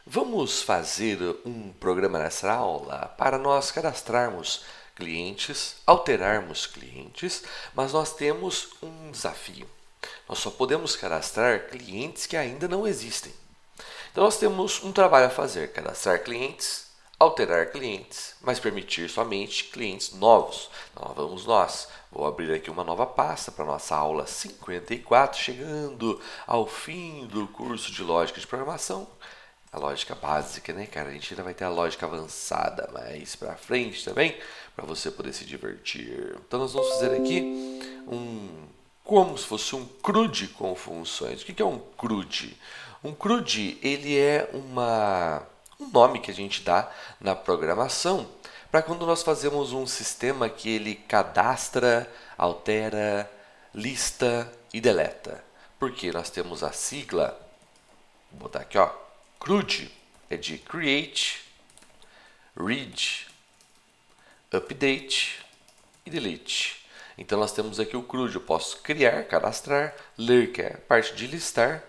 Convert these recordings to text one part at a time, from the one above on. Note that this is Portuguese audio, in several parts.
Vamos fazer um programa nessa aula para nós cadastrarmos clientes, alterarmos clientes, mas nós temos um desafio. Nós só podemos cadastrar clientes que ainda não existem. Então nós temos um trabalho a fazer: cadastrar clientes, alterar clientes, mas permitir somente clientes novos. Então vamos nós. Vou abrir aqui uma nova pasta para nossa aula 54, chegando ao fim do curso de lógica de programação. A lógica básica, né, cara? A gente ainda vai ter a lógica avançada mais pra frente também, para você poder se divertir. Então nós vamos fazer aqui como se fosse um CRUD com funções. O que é um CRUD? Um CRUD, ele é um nome que a gente dá na programação para quando nós fazemos um sistema que ele cadastra, altera, lista e deleta. Porque nós temos a sigla, vou botar aqui, ó, CRUD é de Create, Read, Update e Delete. Então nós temos aqui o CRUD, eu posso criar, cadastrar, ler, que é a parte de listar,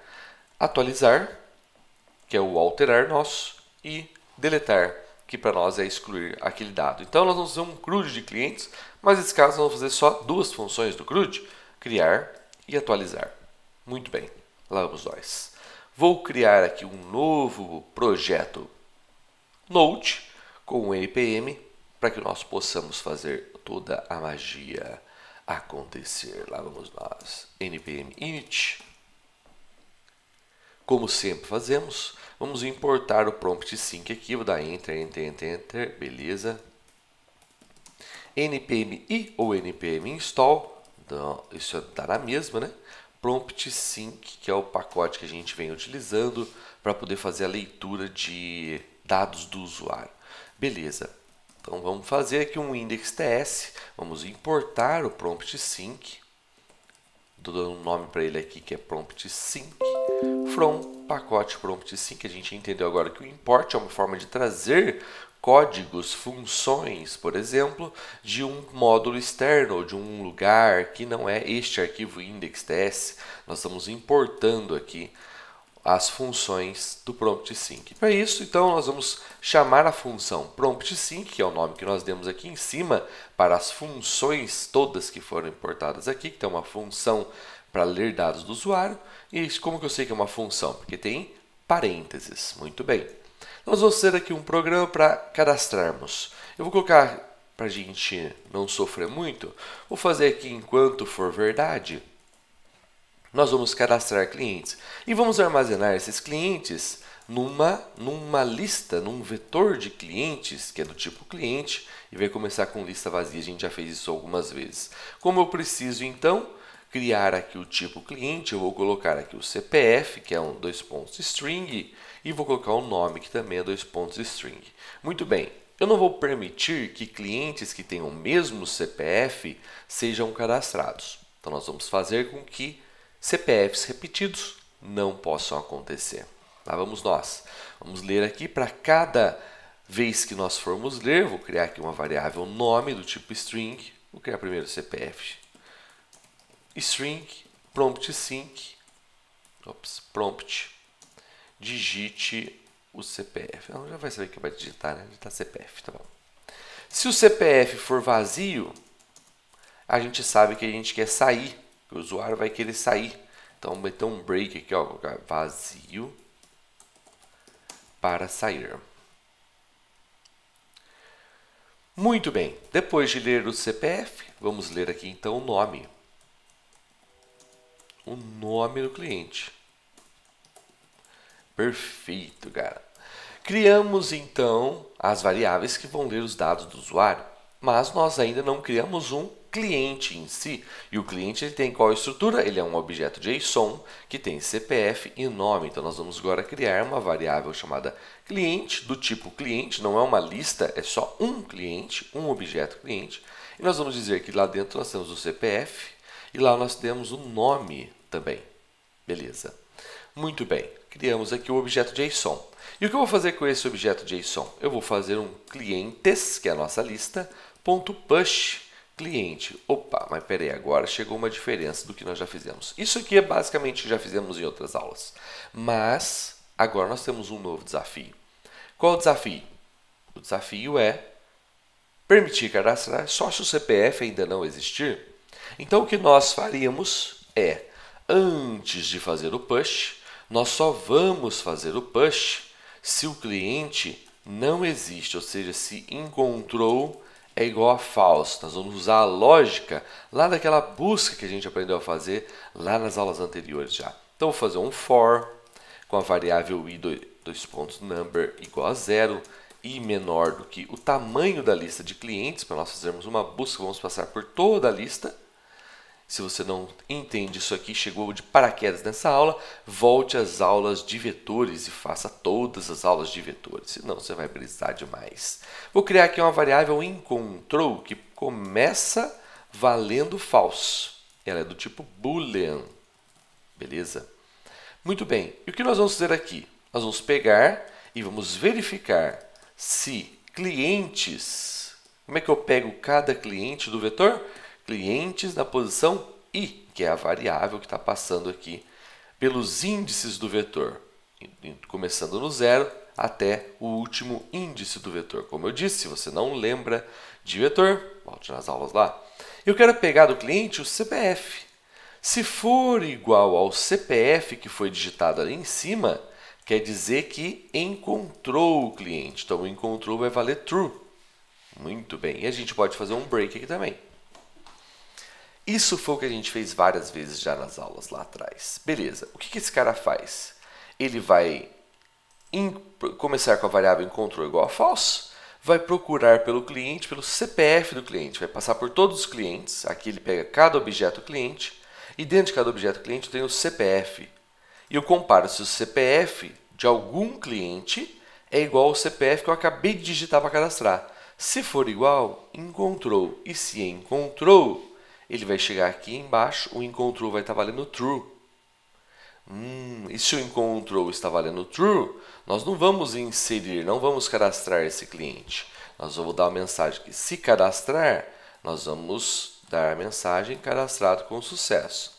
atualizar, que é o alterar nosso, e deletar, que para nós é excluir aquele dado. Então nós vamos fazer um CRUD de clientes, mas nesse caso nós vamos fazer só duas funções do CRUD, criar e atualizar. Muito bem, lá vamos nós. Vou criar aqui um novo projeto Node com o NPM para que nós possamos fazer toda a magia acontecer. Lá vamos nós. NPM init. Como sempre fazemos, vamos importar o prompt sync aqui. Vou dar enter, enter, enter, enter. Beleza. NPM i ou NPM install. Então, isso está na mesma, né? Prompt sync, que é o pacote que a gente vem utilizando para poder fazer a leitura de dados do usuário. Beleza. Então vamos fazer aqui um index.ts, vamos importar o prompt sync. Estou dando um nome para ele aqui que é prompt sync from pacote prompt sync. A gente entendeu agora que o import é uma forma de trazer códigos, funções, por exemplo, de um módulo externo ou de um lugar que não é este arquivo index.ts. Nós estamos importando aqui as funções do prompt sync. Para isso, então, nós vamos chamar a função prompt sync, que é o nome que nós demos aqui em cima, para as funções todas que foram importadas aqui, que tem uma função para ler dados do usuário. E como que eu sei que é uma função? Porque tem parênteses. Muito bem. Nós vamos ter aqui um programa para cadastrarmos. Eu vou colocar, para a gente não sofrer muito, vou fazer aqui enquanto for verdade. Nós vamos cadastrar clientes e vamos armazenar esses clientes numa lista, num vetor de clientes, que é do tipo cliente, e vai começar com lista vazia. A gente já fez isso algumas vezes. Como eu preciso, então, criar aqui o tipo cliente, eu vou colocar aqui o CPF, que é um string, e vou colocar o nome, que também é string. Muito bem, eu não vou permitir que clientes que tenham o mesmo CPF sejam cadastrados. Então, nós vamos fazer com que CPFs repetidos não possam acontecer. Lá vamos nós. Vamos ler aqui para cada vez que nós formos ler. Vou criar aqui uma variável nome do tipo string. Vou criar primeiro CPF. String, prompt sync, prompt, digite o CPF. Não, já vai saber que vai digitar, né? Digitar CPF, tá bom. Se o CPF for vazio, a gente sabe que a gente quer sair. O usuário vai querer sair. Então, vou meter um break aqui, ó, vou colocar vazio para sair. Muito bem. Depois de ler o CPF, vamos ler aqui então o nome. O nome do cliente. Perfeito, cara. Criamos então as variáveis que vão ler os dados do usuário, mas nós ainda não criamos um cliente em si. E o cliente ele tem qual estrutura? Ele é um objeto JSON que tem CPF e nome. Então nós vamos agora criar uma variável chamada cliente, do tipo cliente, não é uma lista, é só um cliente, um objeto cliente. E nós vamos dizer que lá dentro nós temos o CPF e lá nós temos o nome também. Beleza. Muito bem, criamos aqui o objeto JSON. E o que eu vou fazer com esse objeto JSON? Eu vou fazer um clientes, que é a nossa lista, .push cliente. Opa, mas peraí, agora chegou uma diferença do que nós já fizemos. Isso aqui é basicamente o que já fizemos em outras aulas. Mas Agora nós temos um novo desafio. Qual é o desafio? O desafio é permitir cadastrar só se o CPF ainda não existir. Então, o que nós faríamos é, antes de fazer o push, nós só vamos fazer o push se o cliente não existe, ou seja, se encontrou é igual a false. Nós vamos usar a lógica lá daquela busca que a gente aprendeu a fazer lá nas aulas anteriores já. Então, vou fazer um for com a variável i number igual a 0 e menor do que o tamanho da lista de clientes. Para nós fazermos uma busca, vamos passar por toda a lista. Se você não entende isso aqui, chegou de paraquedas nessa aula, volte às aulas de vetores e faça todas as aulas de vetores, senão você vai brisar demais. Vou criar aqui uma variável encontrou que começa valendo false. Ela é do tipo boolean. Beleza? Muito bem. E o que nós vamos fazer aqui? Nós vamos pegar e vamos verificar se clientes... Como é que eu pego cada cliente do vetor? Clientes na posição i, que é a variável que está passando aqui pelos índices do vetor, começando no 0 até o último índice do vetor. Como eu disse, se você não lembra de vetor, volte nas aulas lá. Eu quero pegar do cliente o CPF. Se for igual ao CPF que foi digitado ali em cima, quer dizer que encontrou o cliente. Então, o encontrou vai valer true. Muito bem. E a gente pode fazer um break aqui também. Isso foi o que a gente fez várias vezes já nas aulas lá atrás. Beleza. O que esse cara faz? Ele vai começar com a variável encontrou igual a false, vai procurar pelo cliente, pelo CPF do cliente, vai passar por todos os clientes. Aqui ele pega cada objeto cliente e dentro de cada objeto cliente tem o CPF. E eu comparo se o CPF de algum cliente é igual ao CPF que eu acabei de digitar para cadastrar. Se for igual, encontrou. E se encontrou, ele vai chegar aqui embaixo, o encontrou vai estar valendo true. E se o encontrou está valendo true, nós não vamos inserir, não vamos cadastrar esse cliente. Nós vamos dar a mensagem que se cadastrar, nós vamos dar a mensagem cadastrado com sucesso.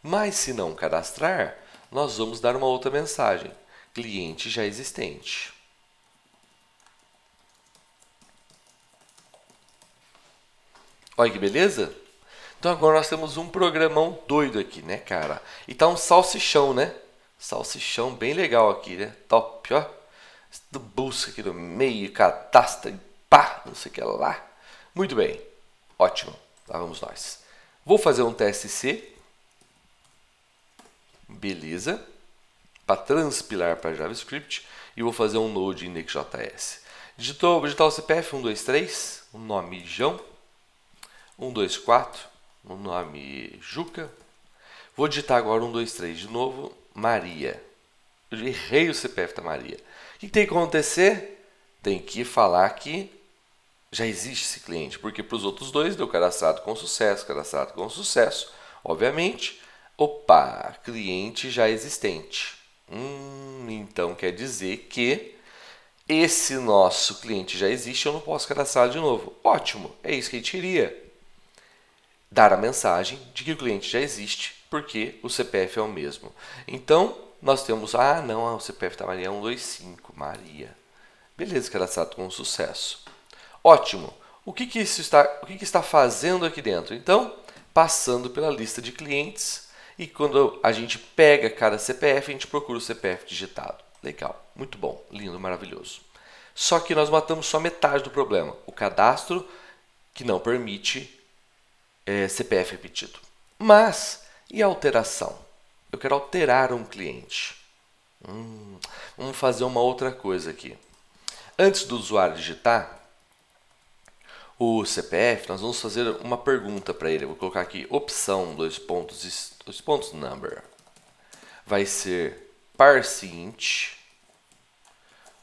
Mas se não cadastrar, nós vamos dar uma outra mensagem, cliente já existente. Olha que beleza? Então agora nós temos um programão doido aqui, né, cara? E tá um salsichão, né? Salsichão bem legal aqui, né? Top, ó. Do busca aqui no meio, cadastra e pá, não sei o que lá. Muito bem. Ótimo. Lá vamos nós. Vou fazer um TSC. Beleza. Para transpilar para JavaScript. E vou fazer um node index.js. Vou digitar o CPF 123, o nome João. 124, o nome Juca. Vou digitar agora 123 de novo, Maria. Eu errei o CPF da Maria. O que tem que acontecer? Tem que falar que já existe esse cliente, porque para os outros dois deu cadastrado com sucesso, obviamente. Opa, cliente já existente. Então quer dizer que esse nosso cliente já existe, eu não posso cadastrar de novo. Ótimo, é isso que a gente queria. Dar a mensagem de que o cliente já existe, porque o CPF é o mesmo. Então, nós temos, não, o CPF da Maria é 125, Maria. Beleza, cadastrado com sucesso. Ótimo. O que está fazendo aqui dentro? Então, passando pela lista de clientes e quando a gente pega cada CPF, a gente procura o CPF digitado. Legal, muito bom, lindo, maravilhoso. Só que nós matamos só metade do problema. O cadastro que não permite CPF repetido. Mas, e a alteração? Eu quero alterar um cliente. Vamos fazer uma outra coisa aqui. Antes do usuário digitar o CPF, nós vamos fazer uma pergunta para ele. Eu vou colocar aqui opção, dois pontos number. Vai ser parseInt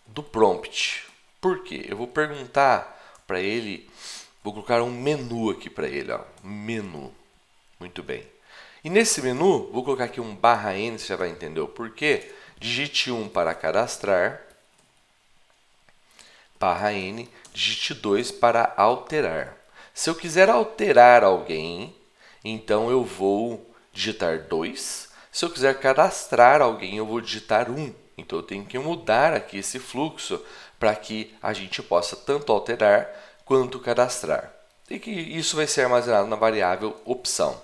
do prompt. Por quê? Eu vou perguntar para ele, vou colocar um menu aqui para ele, ó, menu. Muito bem. E nesse menu, vou colocar aqui um /n, você já vai entender o porquê. Digite 1 para cadastrar, /n, digite 2 para alterar. Se eu quiser alterar alguém, então eu vou digitar 2. Se eu quiser cadastrar alguém, eu vou digitar 1. Então, eu tenho que mudar aqui esse fluxo para que a gente possa tanto alterar quanto cadastrar. E que isso vai ser armazenado na variável opção.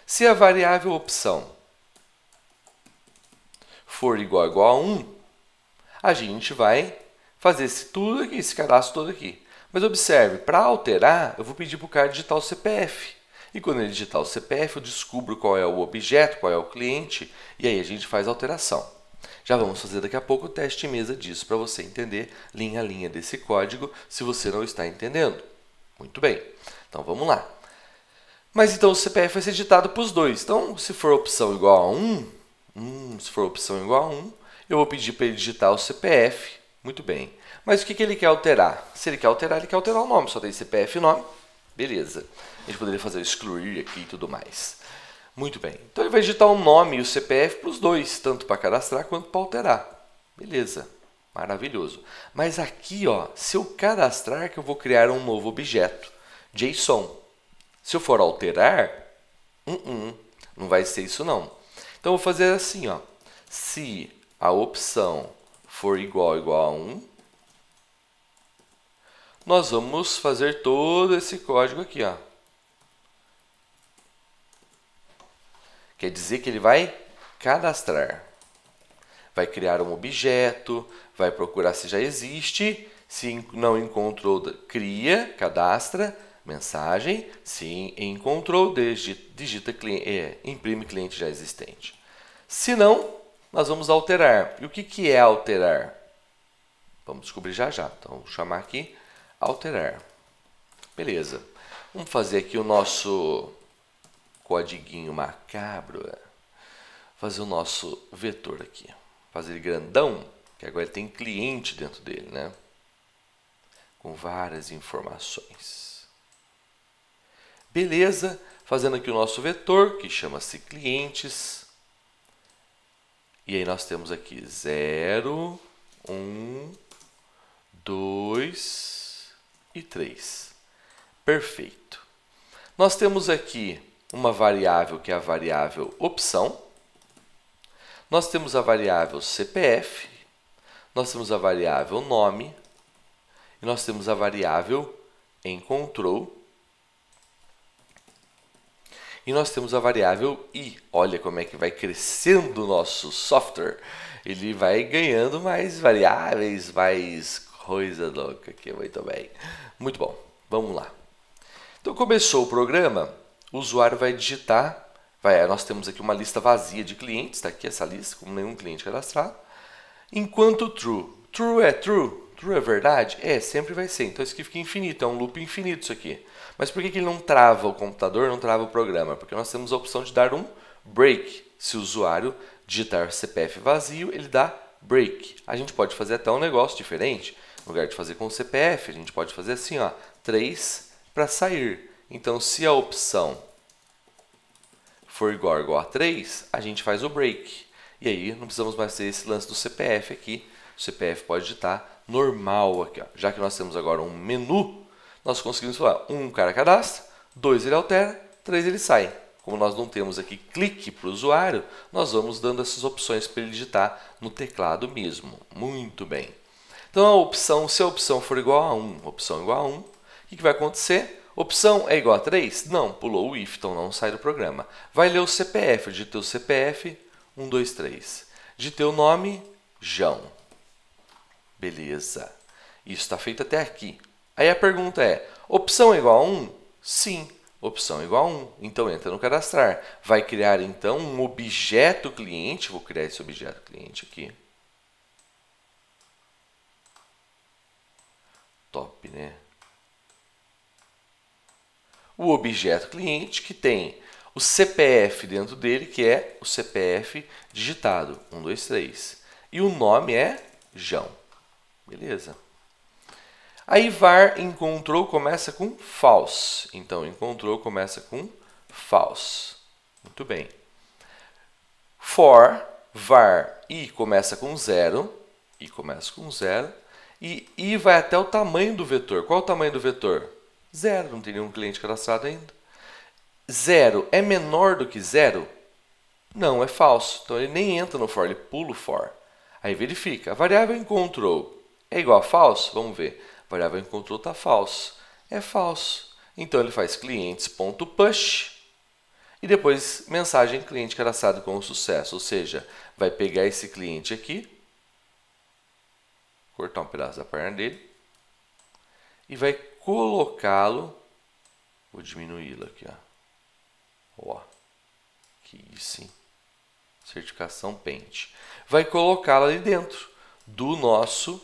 Se a variável opção for igual a 1, a gente vai fazer tudo aqui, esse cadastro todo aqui. Mas observe, para alterar, eu vou pedir para o cara digitar o CPF. E quando ele digitar o CPF, eu descubro qual é o objeto, qual é o cliente, e aí a gente faz a alteração. Já vamos fazer daqui a pouco o teste de mesa disso para você entender linha a linha desse código, se você não está entendendo. Muito bem, então vamos lá. Mas então o CPF vai ser digitado para os dois. Então, se for opção igual a 1, se for opção igual a 1, eu vou pedir para ele digitar o CPF. Muito bem. Mas o que ele quer alterar? Se ele quer alterar o nome. Só tem CPF e nome. Beleza. A gente poderia fazer o excluir aqui e tudo mais. Muito bem. Então ele vai digitar o nome e o CPF para os dois, tanto para cadastrar quanto para alterar. Beleza. Maravilhoso. Mas aqui, ó, se eu cadastrar, que eu vou criar um novo objeto, JSON. Se eu for alterar, não vai ser isso não. Então eu vou fazer assim, ó. Se a opção for igual a 1, nós vamos fazer todo esse código aqui, ó. Quer dizer que ele vai cadastrar. Vai criar um objeto, vai procurar se já existe, se não encontrou, cria, cadastra, mensagem, se encontrou, digita imprime cliente já existente. Se não, nós vamos alterar. E o que é alterar? Vamos descobrir já já. Então, vou chamar aqui alterar. Beleza. Vamos fazer aqui o nosso codiguinho macabro. Fazer o nosso vetor aqui. Fazer ele grandão, que agora ele tem cliente dentro dele, né? Com várias informações. Beleza. Fazendo aqui o nosso vetor, que chama-se clientes. E aí nós temos aqui 0, 1, 2 e 3. Perfeito. Nós temos aqui uma variável que é a variável opção. Nós temos a variável CPF. Nós temos a variável nome. E nós temos a variável encontrou. E nós temos a variável i. Olha como é que vai crescendo o nosso software. Ele vai ganhando mais variáveis, mais coisa louca aqui. Muito bem. Muito bom. Vamos lá. Então, começou o programa, o usuário vai digitar. Nós temos aqui uma lista vazia de clientes. Está aqui essa lista, com nenhum cliente cadastrado. Enquanto true. True é true. True é verdade? Sempre vai ser. Então, isso aqui fica infinito. É um loop infinito isso aqui. Mas por que ele não trava o computador, não trava o programa? Porque nós temos a opção de dar um break. Se o usuário digitar CPF vazio, ele dá break. A gente pode fazer até um negócio diferente. No lugar de fazer com o CPF, a gente pode fazer assim, ó, 3 para sair. Então, se a opção for igual a 3, a gente faz o break. E aí, não precisamos mais ter esse lance do CPF aqui. O CPF pode digitar normal aqui, ó. Já que nós temos agora um menu, nós conseguimos falar, 1 o cara cadastra, 2 ele altera, 3 ele sai. Como nós não temos aqui clique para o usuário, nós vamos dando essas opções para ele digitar no teclado mesmo. Muito bem. Então, a opção, se a opção for igual a 1, opção igual a 1, o que vai acontecer? Opção é igual a 3? Não, pulou o if, então não sai do programa. Vai ler o CPF, digitei o CPF, 1, 2, 3. Digitei o nome, João. Beleza. Isso está feito até aqui. Aí a pergunta é, opção é igual a 1? Sim, opção é igual a 1. Então, entra no cadastrar. Vai criar, então, um objeto cliente. Vou criar esse objeto cliente aqui. Top, né? O objeto cliente que tem o CPF dentro dele, que é o CPF digitado. 1, 2, 3. E o nome é João. Beleza. Aí var encontrou começa com false. Então, encontrou começa com false. Muito bem. For, var, i começa com 0. I começa com 0. E i vai até o tamanho do vetor. Qual é o tamanho do vetor? 0. Não tem nenhum cliente cadastrado ainda. 0 é menor do que 0? Não, é falso. Então ele nem entra no for, ele pula o for. Aí verifica. A variável encontrou é igual a falso? Vamos ver. A variável encontrou está falso. É falso. Então ele faz clientes.push e depois mensagem cliente cadastrado com sucesso. Ou seja, vai pegar esse cliente aqui, cortar um pedaço da perna dele e vai colocá-lo. Vou diminuí-lo aqui, ó. Que isso, hein? Certificação Paint. Vai colocá-lo ali dentro do nosso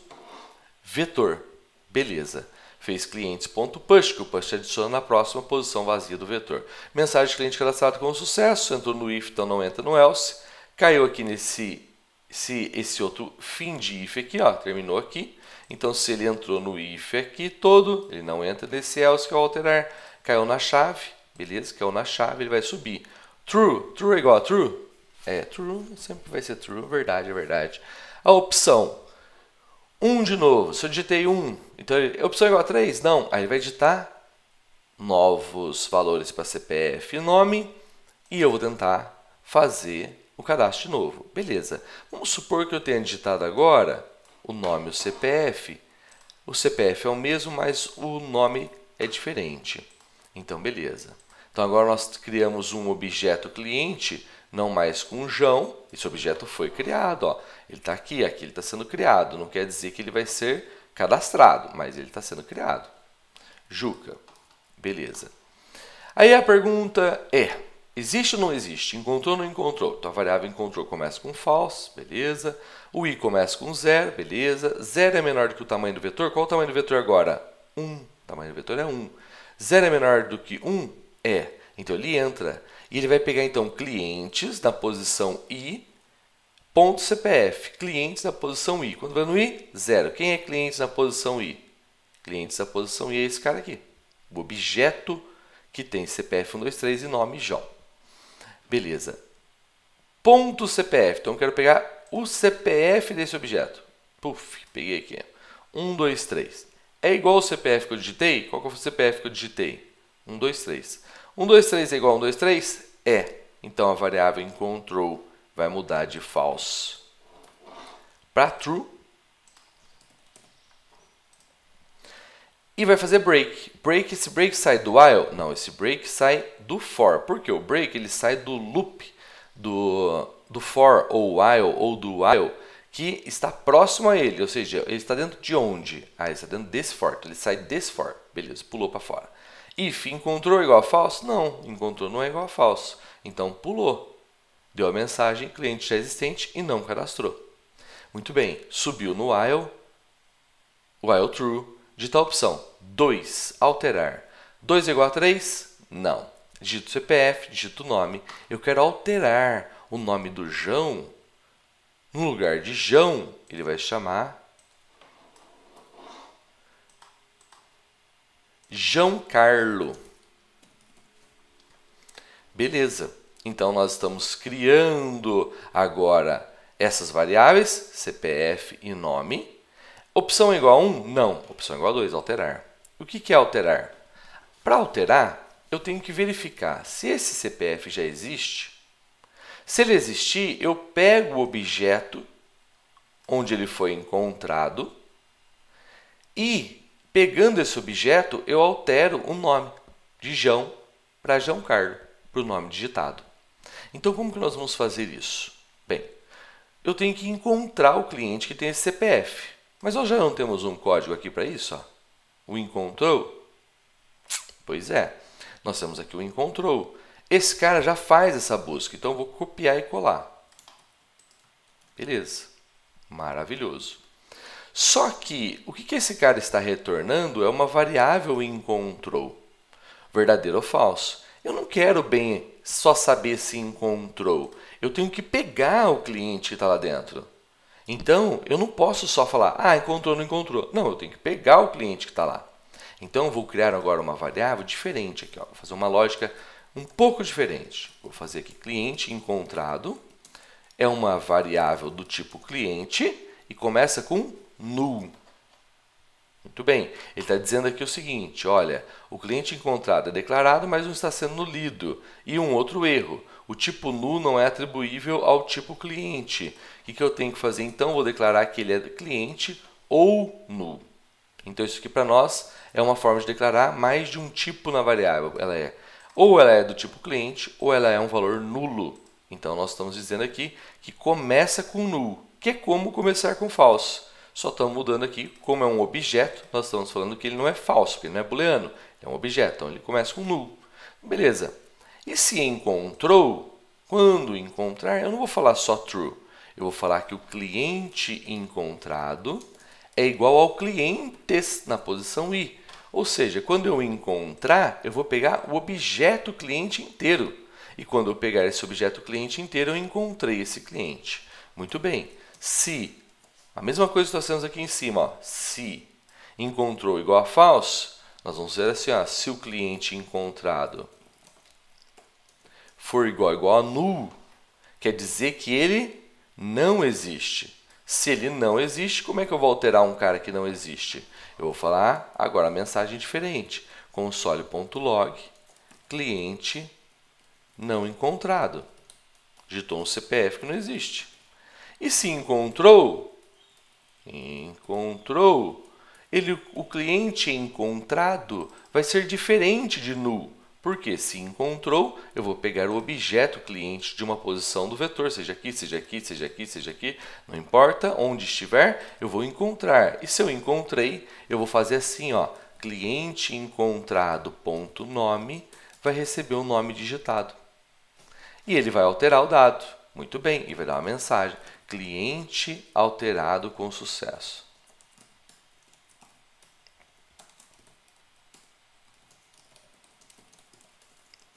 vetor. Beleza. Fez clientes.push, que o push adiciona na próxima posição vazia do vetor. Mensagem de cliente cadastrado com sucesso. Entrou no if, então não entra no else. Caiu aqui nesse esse outro fim de if aqui, ó, terminou aqui. Então, se ele entrou no if aqui todo, ele não entra nesse else que é o alterar. Caiu na chave, beleza? Caiu na chave, ele vai subir. True, true é igual a true? É, true sempre vai ser true, verdade, é verdade. A opção 1 de novo, se eu digitei 1, então a opção é igual a 3? Não, aí ele vai digitar novos valores para CPF e nome e eu vou tentar fazer o cadastro de novo. Beleza, vamos supor que eu tenha digitado agora o nome e o CPF. O CPF é o mesmo, mas o nome é diferente. Então, beleza. Então, agora nós criamos um objeto cliente, não mais com João. Esse objeto foi criado, ó. Ele está aqui, aqui ele está sendo criado. Não quer dizer que ele vai ser cadastrado, mas ele está sendo criado. Juca. Beleza. Aí a pergunta é, existe ou não existe? Encontrou ou não encontrou? Então, a variável encontrou começa com false, beleza. O i começa com 0, beleza. 0 é menor do que o tamanho do vetor. Qual é o tamanho do vetor agora? 1. O tamanho do vetor é 1. 0 é menor do que 1? É. Então, ele entra. E ele vai pegar, então, clientes na posição i, ponto CPF. Clientes na posição i. Quando vai no i? 0. Quem é clientes na posição i? Clientes na posição i é esse cara aqui. O objeto que tem CPF 123 e nome João. Beleza. Ponto CPF. Então, eu quero pegar o CPF desse objeto. Puf, peguei aqui. 123. É igual ao CPF que eu digitei? Qual que foi o CPF que eu digitei? 123. 123 é igual a 123? É. Então, a variável encontrou vai mudar de false para true. E vai fazer break. Break, esse break sai do while? Não, esse break sai do for. Por que o break ele sai do loop do for ou while ou do while que está próximo a ele, ou seja, ele está dentro de onde? Ah, ele está dentro desse for, então ele sai desse for, beleza, pulou para fora. If encontrou igual a false? Não, encontrou não é igual a false, então pulou, deu a mensagem cliente já existente e não cadastrou. Muito bem, subiu no while true, digita a opção 2, alterar. 2 é igual a 3? Não. Digito o CPF, digito o nome. Eu quero alterar o nome do João. No lugar de João, ele vai chamar João Carlo. Beleza. Então, nós estamos criando agora essas variáveis, CPF e nome. Opção igual a 1? Não. Opção igual a 2, alterar. O que é alterar? Para alterar, eu tenho que verificar se esse CPF já existe. Se ele existir, eu pego o objeto onde ele foi encontrado e, pegando esse objeto, eu altero o nome de João para João Carlo, para o nome digitado. Então, como que nós vamos fazer isso? Bem, eu tenho que encontrar o cliente que tem esse CPF. Mas nós já não temos um código aqui para isso? Ó. O encontrou? Pois é, nós temos aqui o encontrou. Esse cara já faz essa busca, então eu vou copiar e colar. Beleza, maravilhoso. Só que o que esse cara está retornando é uma variável encontrou, verdadeiro ou falso. Eu não quero bem só saber se encontrou, eu tenho que pegar o cliente que está lá dentro. Então, eu não posso só falar, ah, encontrou, não encontrou. Não, eu tenho que pegar o cliente que está lá. Então, eu vou criar agora uma variável diferente aqui, ó. Vou fazer uma lógica um pouco diferente. Vou fazer aqui cliente encontrado. É uma variável do tipo cliente e começa com null. Muito bem. Ele está dizendo aqui o seguinte, olha, o cliente encontrado é declarado, mas não está sendo lido. E um outro erro, O tipo null não é atribuível ao tipo cliente. O que eu tenho que fazer então? Vou declarar que ele é cliente ou null. Então isso aqui para nós é uma forma de declarar mais de um tipo na variável. Ou ela é do tipo cliente ou ela é um valor nulo. Então nós estamos dizendo aqui que começa com null, que é como começar com falso. Só estamos mudando aqui, como é um objeto, nós estamos falando que ele não é falso, porque ele não é booleano, é um objeto, então ele começa com null. Beleza. E se encontrou, quando encontrar, eu não vou falar só true, eu vou falar que o cliente encontrado é igual ao clientes na posição i. Ou seja, quando eu encontrar, eu vou pegar o objeto cliente inteiro. E quando eu pegar esse objeto cliente inteiro, eu encontrei esse cliente. Muito bem. Se, a mesma coisa que nós temos aqui em cima, ó, se encontrou igual a false, nós vamos dizer assim, ó, se o cliente encontrado for igual a null, quer dizer que ele não existe. Se ele não existe, como é que eu vou alterar um cara que não existe? Eu vou falar agora a mensagem diferente. Console.log cliente não encontrado. Digitou um CPF que não existe. E se encontrou, o cliente encontrado vai ser diferente de null. Porque se encontrou, eu vou pegar o objeto cliente de uma posição do vetor, seja aqui, seja aqui, seja aqui, seja aqui, não importa onde estiver, eu vou encontrar. E se eu encontrei, eu vou fazer assim, ó, cliente encontrado.nome vai receber o nome digitado. E ele vai alterar o dado. Muito bem, e vai dar uma mensagem. Cliente alterado com sucesso.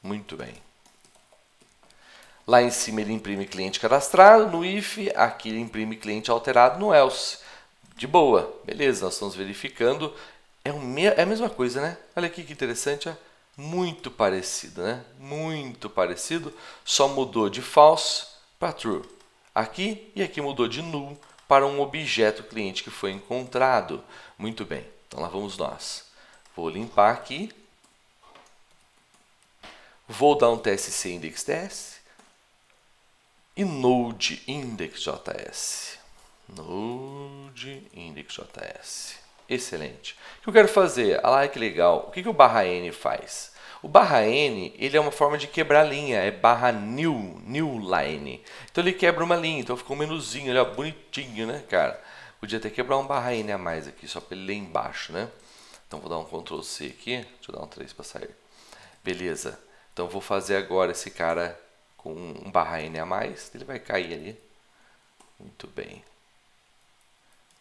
Muito bem. Lá em cima ele imprime cliente cadastrado no if, aqui ele imprime cliente alterado no else. De boa, beleza, nós estamos verificando. É a mesma coisa, né? Olha aqui que interessante, ó. Muito parecido, né? Muito parecido, só mudou de false para true. Aqui e aqui mudou de null para um objeto cliente que foi encontrado. Muito bem, então lá vamos nós. Vou limpar aqui. Vou dar um tsc index.ts e node index.js. Node index.js. Excelente. O que eu quero fazer? Ah lá, que legal. O que o barra n faz? O barra n ele é uma forma de quebrar linha, é barra new line. Então ele quebra uma linha, então ficou um menuzinho, olha, bonitinho, né, cara? Podia até quebrar um barra n a mais aqui, só para ele ler embaixo, né? Então vou dar um Ctrl C aqui, deixa eu dar um 3 para sair. Beleza. Então vou fazer agora esse cara com um barra n a mais, ele vai cair ali. Muito bem.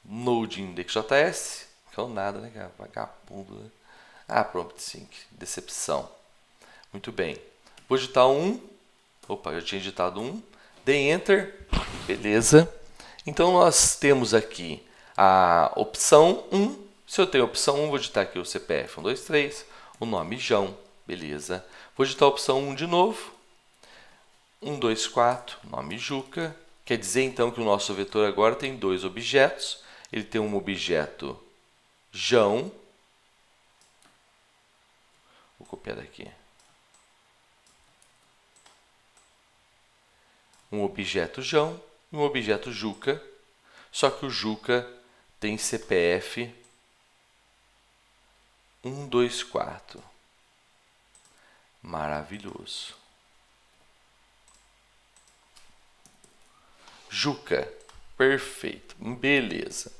Node index.js, que é nada, né, cara? Vagabundo, né? Ah, prompt sync, decepção. Muito bem. Vou digitar 1. Opa, já tinha digitado 1. Dei Enter. Beleza. Então nós temos aqui a opção 1. Se eu tenho a opção 1, vou digitar aqui o CPF 123, o nome João. Beleza. Vou digitar a opção 1 de novo. 124, nome Juca. Quer dizer então que o nosso vetor agora tem dois objetos. Ele tem um objeto João. Vou copiar daqui. Um objeto João e um objeto Juca. Só que o Juca tem CPF 124. Maravilhoso. Juca. Perfeito. Beleza.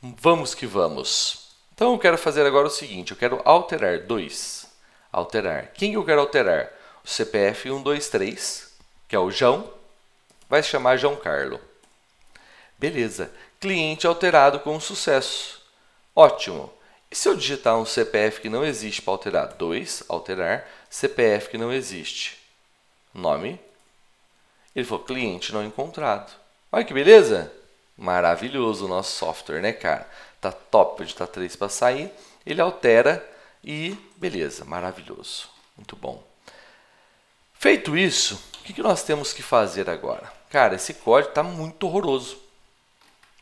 Vamos que vamos. Então eu quero fazer agora o seguinte. Eu quero alterar 2. Alterar. Quem eu quero alterar? O CPF 123, que é o João, vai se chamar João Carlo. Beleza. Cliente alterado com sucesso. Ótimo. E se eu digitar um CPF que não existe para alterar? 2, alterar, CPF que não existe. Nome. Ele falou, cliente não encontrado. Olha que beleza. Maravilhoso o nosso software, né, cara? Tá top, vou digitar 3 para sair. Ele altera e beleza, maravilhoso. Muito bom. Feito isso, o que nós temos que fazer agora? Cara, esse código está muito horroroso.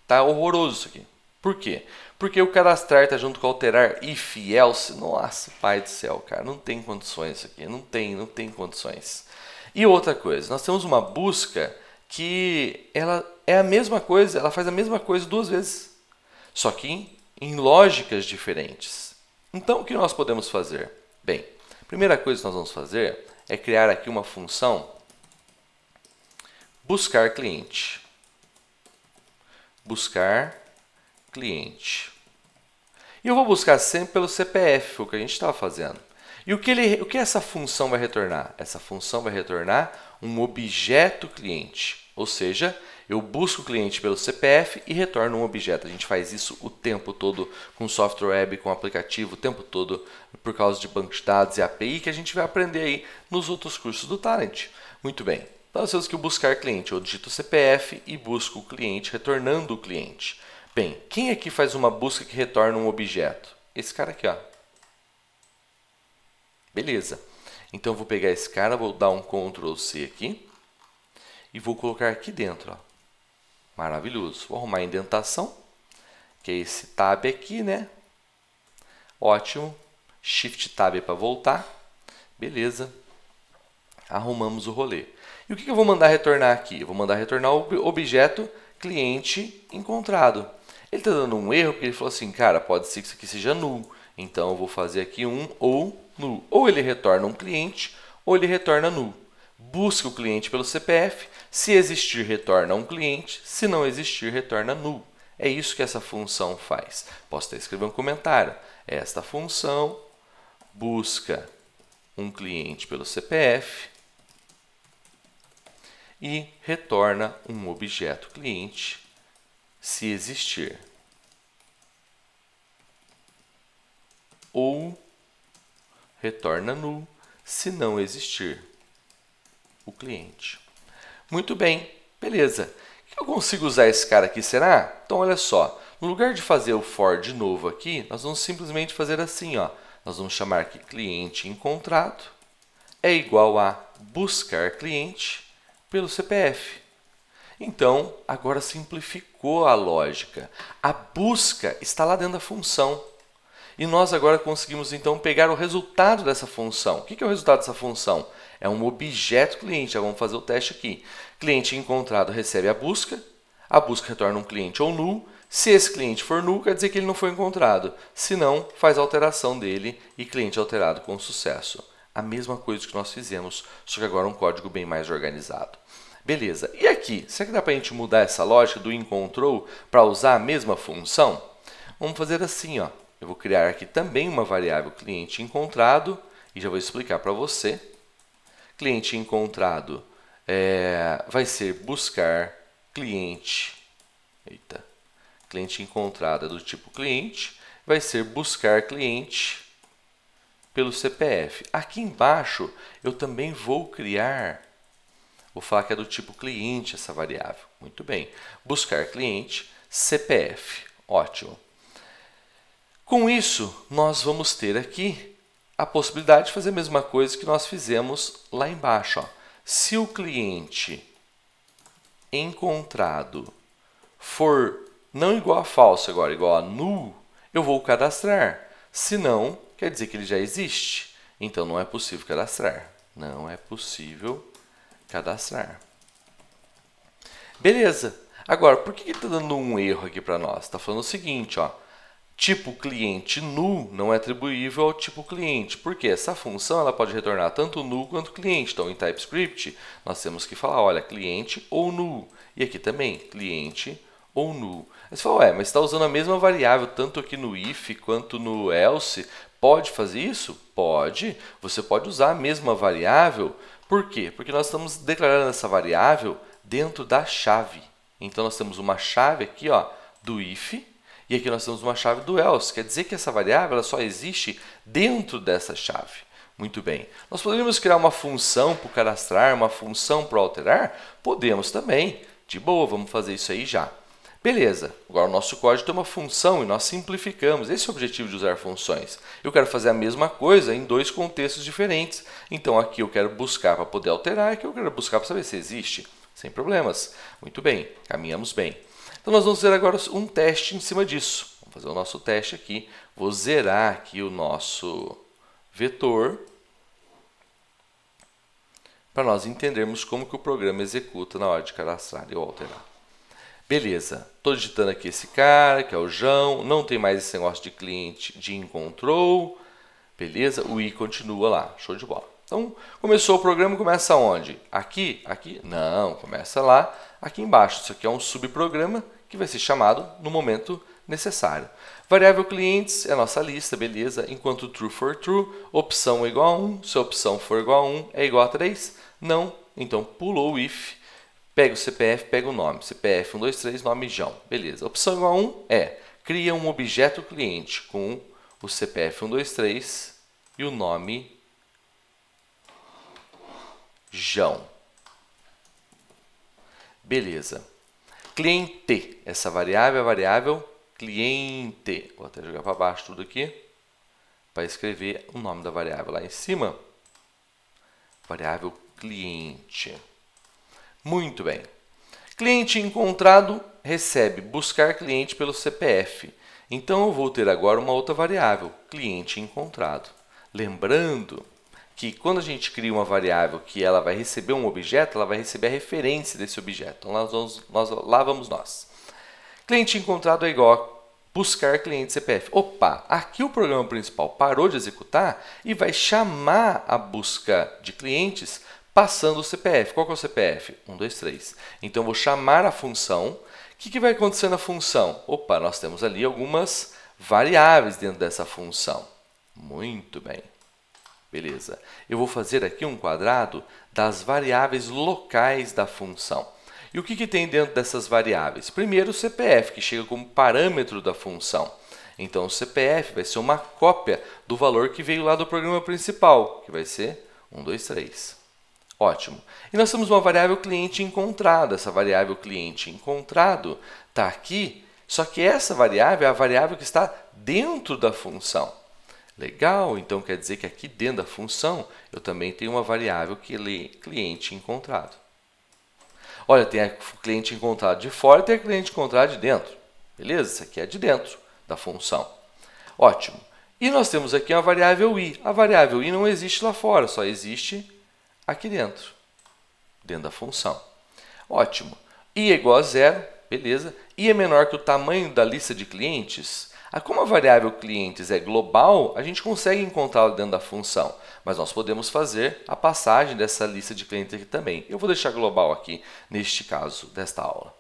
Tá horroroso isso aqui. Por quê? Porque o cadastrar está junto com alterar if, else. Nossa, pai do céu, cara. Não tem condições isso aqui. Não tem condições. E outra coisa, nós temos uma busca que ela é a mesma coisa, ela faz a mesma coisa duas vezes, só que em lógicas diferentes. Então, o que nós podemos fazer? Bem, a primeira coisa que nós vamos fazer é criar aqui uma função buscar cliente. Buscar cliente. E eu vou buscar sempre pelo CPF, o que a gente estava fazendo. E o que essa função vai retornar? Essa função vai retornar um objeto cliente. Ou seja, eu busco o cliente pelo CPF e retorno um objeto. A gente faz isso o tempo todo com software web, com aplicativo, o tempo todo por causa de banco de dados e API, que a gente vai aprender aí nos outros cursos do Talent. Muito bem. Então, nós temos que buscar cliente. Eu digito o CPF e busco o cliente, retornando o cliente. Bem, quem aqui faz uma busca que retorna um objeto? Esse cara aqui, ó. Beleza. Então, eu vou pegar esse cara, vou dar um Ctrl C aqui e vou colocar aqui dentro, ó. Maravilhoso. Vou arrumar a indentação, que é esse tab aqui, né? Ótimo. Shift Tab para voltar. Beleza. Arrumamos o rolê. E o que eu vou mandar retornar aqui? Eu vou mandar retornar o objeto cliente encontrado. Ele está dando um erro porque ele falou assim, cara, pode ser que isso aqui seja null. Então, eu vou fazer aqui um ou null. Ou ele retorna um cliente, ou ele retorna null. Busca o cliente pelo CPF. Se existir, retorna um cliente. Se não existir, retorna null. É isso que essa função faz. Posso até escrever um comentário. Esta função busca um cliente pelo CPF e retorna um objeto cliente se existir. Ou retorna null se não existir o cliente. Muito bem, beleza. Eu consigo usar esse cara aqui, será? Então, olha só. No lugar de fazer o for de novo aqui, nós vamos simplesmente fazer assim, ó. Nós vamos chamar aqui cliente encontrado é igual a buscar cliente pelo CPF. Então, agora simplificou a lógica. A busca está lá dentro da função. E nós agora conseguimos, então, pegar o resultado dessa função. O que é o resultado dessa função? É um objeto cliente. Já vamos fazer o teste aqui. Cliente encontrado recebe a busca retorna um cliente ou null. Se esse cliente for null, quer dizer que ele não foi encontrado. Se não, faz a alteração dele e cliente alterado com sucesso. A mesma coisa que nós fizemos, só que agora um código bem mais organizado. Beleza. E aqui, será que dá para a gente mudar essa lógica do encontrou para usar a mesma função? Vamos fazer assim, ó. Eu vou criar aqui também uma variável cliente encontrado e já vou explicar para você. Cliente encontrado vai ser buscar cliente. Eita. Cliente encontrado é do tipo cliente, vai ser buscar cliente pelo CPF. Aqui embaixo eu também vou criar, vou falar que é do tipo cliente essa variável. Muito bem. Buscar cliente CPF. Ótimo. Com isso, nós vamos ter aqui a possibilidade de fazer a mesma coisa que nós fizemos lá embaixo. Ó. Se o cliente encontrado for não igual a falso, agora igual a null, eu vou cadastrar. Se não, quer dizer que ele já existe. Então, não é possível cadastrar. Não é possível cadastrar. Beleza. Agora, por que está dando um erro aqui para nós? Está falando o seguinte, ó. Tipo cliente null não é atribuível ao tipo cliente. Porque essa função ela pode retornar tanto null quanto cliente. Então, em TypeScript, nós temos que falar, olha, cliente ou null. E aqui também, cliente ou null. Aí você fala, mas está usando a mesma variável, tanto aqui no if quanto no else. Pode fazer isso? Pode. Você pode usar a mesma variável. Por quê? Porque nós estamos declarando essa variável dentro da chave. Então, nós temos uma chave aqui, ó, do if. E aqui nós temos uma chave do else, quer dizer que essa variável ela só existe dentro dessa chave. Muito bem. Nós poderíamos criar uma função para cadastrar, uma função para alterar? Podemos também. De boa, vamos fazer isso aí já. Beleza. Agora o nosso código tem uma função e nós simplificamos. Esse é o objetivo de usar funções. Eu quero fazer a mesma coisa em dois contextos diferentes. Então aqui eu quero buscar para poder alterar, aqui eu quero buscar para saber se existe. Sem problemas. Muito bem, caminhamos bem. Então, nós vamos fazer agora um teste em cima disso. Vamos fazer o nosso teste aqui. Vou zerar aqui o nosso vetor. para nós entendermos como que o programa executa na hora de cadastrar ou alterar. Beleza, estou digitando aqui esse cara, que é o João, não tem mais esse negócio de cliente de encontrou, beleza? O i continua lá, show de bola. Então, começou o programa, começa onde? Aqui? Aqui? Não, começa lá, aqui embaixo. Isso aqui é um subprograma que vai ser chamado no momento necessário. Variável clientes é a nossa lista, beleza? Enquanto true for true, opção é igual a 1, se a opção for igual a 1, é igual a 3? Não, então pulou o if, pega o CPF, pega o nome, CPF 123, nome João, beleza. Opção igual a 1 é, cria um objeto cliente com o CPF 123 e o nome João. Beleza. Cliente, essa variável é a variável cliente. Vou até jogar para baixo tudo aqui para escrever o nome da variável lá em cima. Variável cliente. Muito bem. Cliente encontrado recebe buscar cliente pelo CPF. Então, eu vou ter agora uma outra variável, cliente encontrado. Lembrando que quando a gente cria uma variável que ela vai receber um objeto, ela vai receber a referência desse objeto. Então, lá vamos nós. Cliente encontrado é igual a buscar cliente CPF. Opa, aqui o programa principal parou de executar e vai chamar a busca de clientes passando o CPF. Qual que é o CPF? 123. Então, eu vou chamar a função. O que vai acontecer na função? Opa, nós temos ali algumas variáveis dentro dessa função. Muito bem. Beleza. Eu vou fazer aqui um quadrado das variáveis locais da função. E o que tem dentro dessas variáveis? Primeiro, o CPF, que chega como parâmetro da função. Então, o CPF vai ser uma cópia do valor que veio lá do programa principal, que vai ser 123. Ótimo. E nós temos uma variável cliente encontrado. Essa variável cliente encontrado está aqui, só que essa variável é a variável que está dentro da função. Legal, então quer dizer que aqui dentro da função eu também tenho uma variável que é cliente encontrado. Olha, tem a cliente encontrado de fora e tem a cliente encontrado de dentro. Beleza? Isso aqui é de dentro da função. Ótimo. E nós temos aqui uma variável i. A variável i não existe lá fora, só existe aqui dentro da função. Ótimo. I é igual a 0, beleza. I é menor que o tamanho da lista de clientes. Como a variável clientes é global, a gente consegue encontrá-la dentro da função, mas nós podemos fazer a passagem dessa lista de clientes aqui também. Eu vou deixar global aqui, neste caso, desta aula.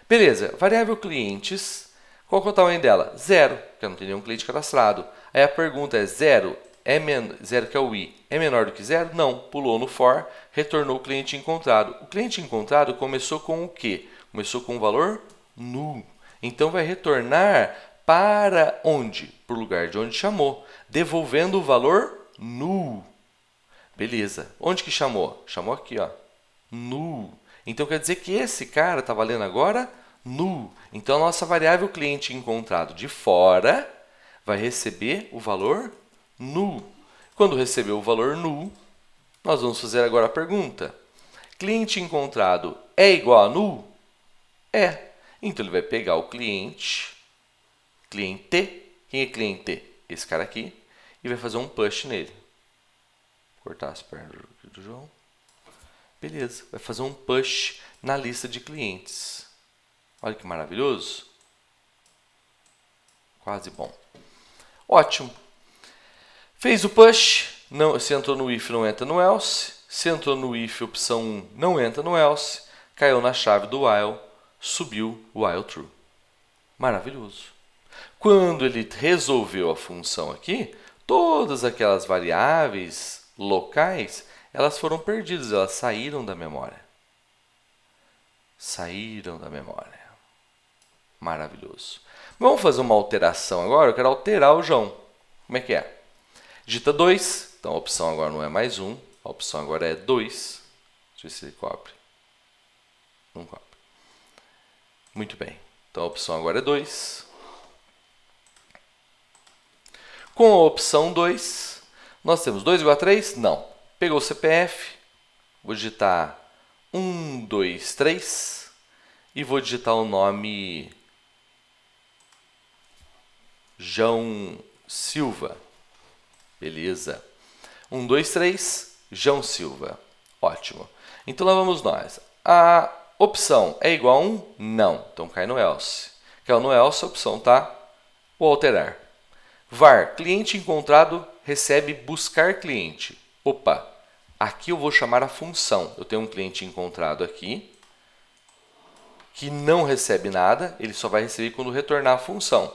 Beleza, variável clientes, qual que é o tamanho dela? 0, porque eu não tenho nenhum cliente cadastrado. Aí a pergunta é 0, 0 que é o i, é menor do que 0? Não, pulou no for, retornou o cliente encontrado. O cliente encontrado começou com o quê? Começou com o valor null. Então, vai retornar para onde? Para o lugar de onde chamou, devolvendo o valor null. Beleza. Onde que chamou? Chamou aqui, ó, null. Então, quer dizer que esse cara está valendo agora null. Então, a nossa variável cliente encontrado de fora vai receber o valor null. Quando receber o valor null, nós vamos fazer agora a pergunta. Cliente encontrado é igual a null? É. Então, ele vai pegar o cliente, quem é cliente? Esse cara aqui, e vai fazer um push nele. Vou cortar as pernas do João. Beleza, vai fazer um push na lista de clientes. Olha que maravilhoso. Quase bom. Ótimo. Fez o push, não, se entrou no if, não entra no else. Se entrou no if, opção 1, não entra no else. Caiu na chave do while, subiu o while true. Maravilhoso. Quando ele resolveu a função aqui, todas aquelas variáveis locais, elas foram perdidas, elas saíram da memória. Saíram da memória. Maravilhoso. Vamos fazer uma alteração agora, eu quero alterar o João. Como é que é? Digita 2, então a opção agora não é mais 1, a opção agora é 2. Deixa eu ver se ele cobre. Não cobre. Muito bem, então a opção agora é 2. Com a opção 2, nós temos 2 igual a 3? Não. Pegou o CPF, vou digitar 123 e vou digitar o nome João Silva. Beleza. 123, João Silva. Ótimo. Então lá vamos nós. A opção é igual a 1? Não. Então cai no else. Caiu no else, a opção está o alterar. var, cliente encontrado recebe buscar cliente. Opa, aqui eu vou chamar a função. Eu tenho um cliente encontrado aqui que não recebe nada, ele só vai receber quando retornar a função.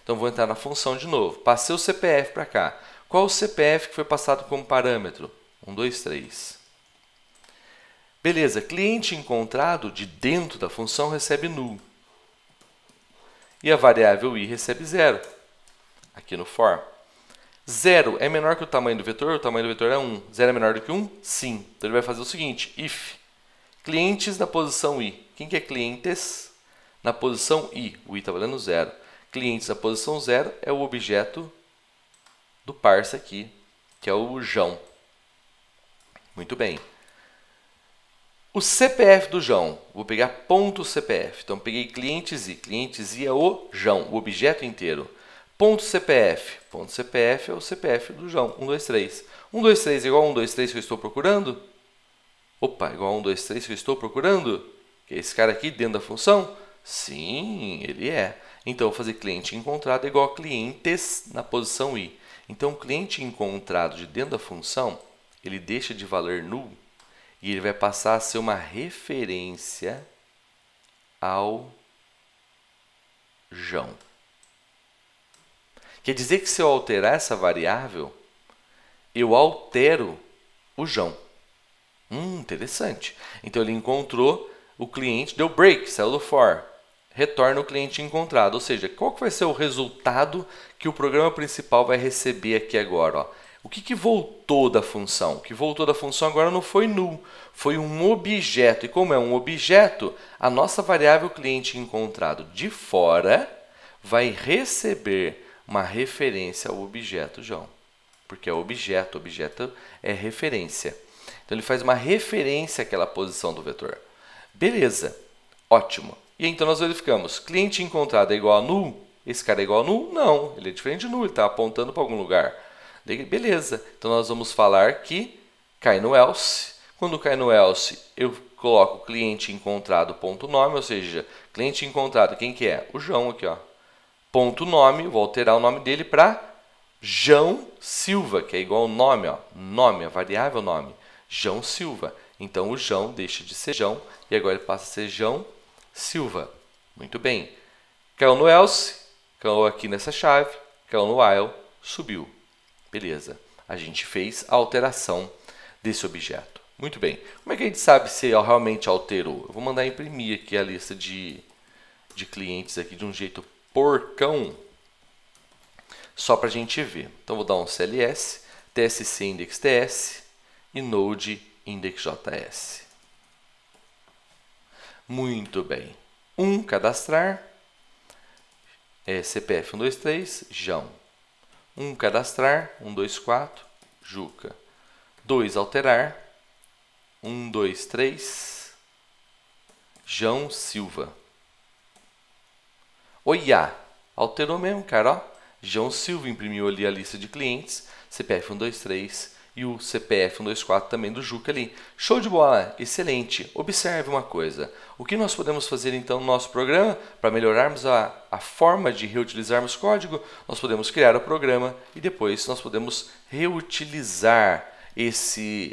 Então vou entrar na função de novo. Passei o CPF para cá. Qual o CPF que foi passado como parâmetro? 1, 2, 3. Beleza, cliente encontrado de dentro da função recebe null. E a variável i recebe 0. Aqui no for. 0 é menor que o tamanho do vetor é 1. 0 é menor do que 1? Sim. Então ele vai fazer o seguinte, if clientes na posição i. Quem que é clientes na posição i? O i está valendo 0. Clientes na posição 0 é o objeto do parse aqui, que é o João. Muito bem. O CPF do João, vou pegar ponto .cpf. Então, peguei clientes i. Clientes i é o João, o objeto inteiro. Ponto .cpf. Ponto .cpf é o CPF do João. 1, 2, 3. 1, 2, 3 é igual a 1, 2, 3 que eu estou procurando? Opa, igual a 1, 2, 3 que eu estou procurando? Que é esse cara aqui dentro da função? Sim, ele é. Então, eu vou fazer cliente encontrado igual a clientes na posição i. Então, o cliente encontrado de dentro da função, ele deixa de valer null e ele vai passar a ser uma referência ao João. Quer dizer que se eu alterar essa variável, eu altero o João. Interessante. Então, ele encontrou o cliente, deu break, saiu do for. Retorna o cliente encontrado. Ou seja, qual que vai ser o resultado que o programa principal vai receber aqui agora? Ó? O que voltou da função? O que voltou da função agora não foi null, foi um objeto. E como é um objeto, a nossa variável cliente encontrado de fora vai receber uma referência ao objeto João. Porque é objeto é referência. Então, ele faz uma referência àquela posição do vetor. Beleza, ótimo. E então, nós verificamos, cliente encontrado é igual a null? Esse cara é igual a null? Não, ele é diferente de null, ele está apontando para algum lugar. Beleza, então nós vamos falar que cai no else. Quando cai no else, eu coloco cliente encontrado ponto nome, ou seja, cliente encontrado, quem que é? O João aqui, ó. Ponto nome, vou alterar o nome dele para João Silva, que é igual ao nome, ó. Nome, a variável nome. João Silva. Então, o João deixa de ser João e agora ele passa a ser João Silva. Muito bem. Caiu no else, caiu aqui nessa chave, caiu no while, subiu. Beleza. A gente fez a alteração desse objeto. Muito bem. Como é que a gente sabe se realmente alterou? Eu vou mandar imprimir aqui a lista de clientes aqui de um jeito porcão, só para a gente ver. Então, vou dar um cls, tsc index ts e node index js. Muito bem. Cadastrar, CPF 123, João. Cadastrar, 124, Juca. 2, alterar, 123, João Silva. Oiá, alterou mesmo, cara, ó. João Silva imprimiu ali a lista de clientes, CPF 123 e o CPF 124 também do Juca ali. Show de bola, excelente. Observe uma coisa, o que nós podemos fazer então no nosso programa para melhorarmos a forma de reutilizarmos código? Nós podemos criar o programa e depois nós podemos reutilizar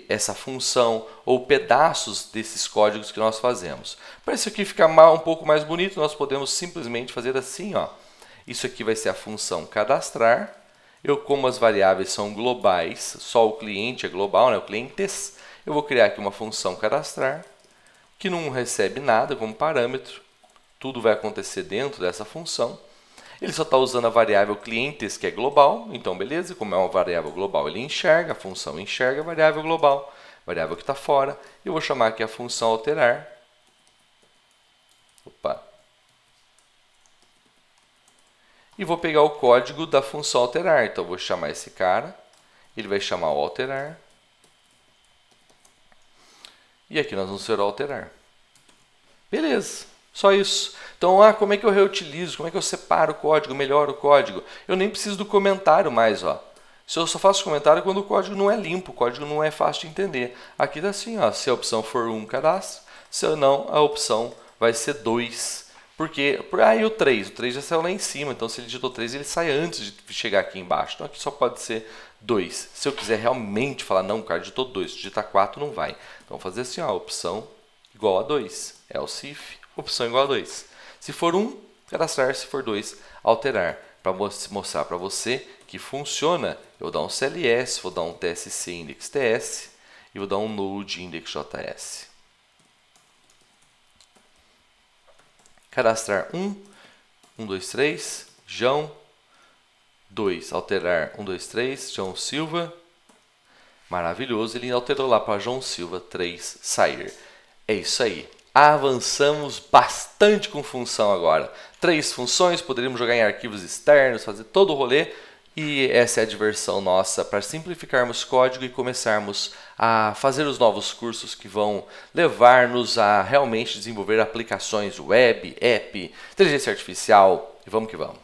essa função ou pedaços desses códigos que nós fazemos. Para isso aqui ficar um pouco mais bonito, nós podemos simplesmente fazer assim, ó. Isso aqui vai ser a função cadastrar. Como as variáveis são globais, só o cliente é global, né? O clientes, eu vou criar aqui uma função cadastrar, que não recebe nada como parâmetro. Tudo vai acontecer dentro dessa função. Ele só está usando a variável clientes, que é global. Então, beleza, como é uma variável global, ele enxerga, a função enxerga a variável global, variável que está fora. Eu vou chamar aqui a função alterar. Opa. E vou pegar o código da função alterar. Então, eu vou chamar esse cara, ele vai chamar o alterar. E aqui nós vamos ver o alterar. Beleza, só isso. Então, como é que eu reutilizo? Como é que eu separo o código, melhoro o código? Eu nem preciso do comentário mais, ó. Se eu só faço comentário quando o código não é limpo, o código não é fácil de entender. Aqui está assim, ó, se a opção for 1, cadastro. Se não, a opção vai ser 2. Porque aí o 3 já saiu lá em cima, então se ele digitou 3, ele sai antes de chegar aqui embaixo. Então aqui só pode ser 2. Se eu quiser realmente falar, não, o cara digitou 2, se digitar 4 não vai. Então fazer assim, ó, opção igual a 2, else if, opção igual a 2. Se for 1, cadastrar, se for 2, alterar. Para mostrar para você que funciona, eu vou dar um CLS, vou dar um TSC index TS e vou dar um node index JS. Cadastrar 1, 1, 2, 3, João, 2, alterar 1, 2, 3, João Silva. Maravilhoso, ele alterou lá para João Silva 3, sair. É isso aí. Avançamos bastante com função agora. 3 funções, poderíamos jogar em arquivos externos, fazer todo o rolê. E essa é a diversão nossa para simplificarmos código e começarmos a fazer os novos cursos que vão levar-nos a realmente desenvolver aplicações web, app, inteligência artificial. E vamos que vamos.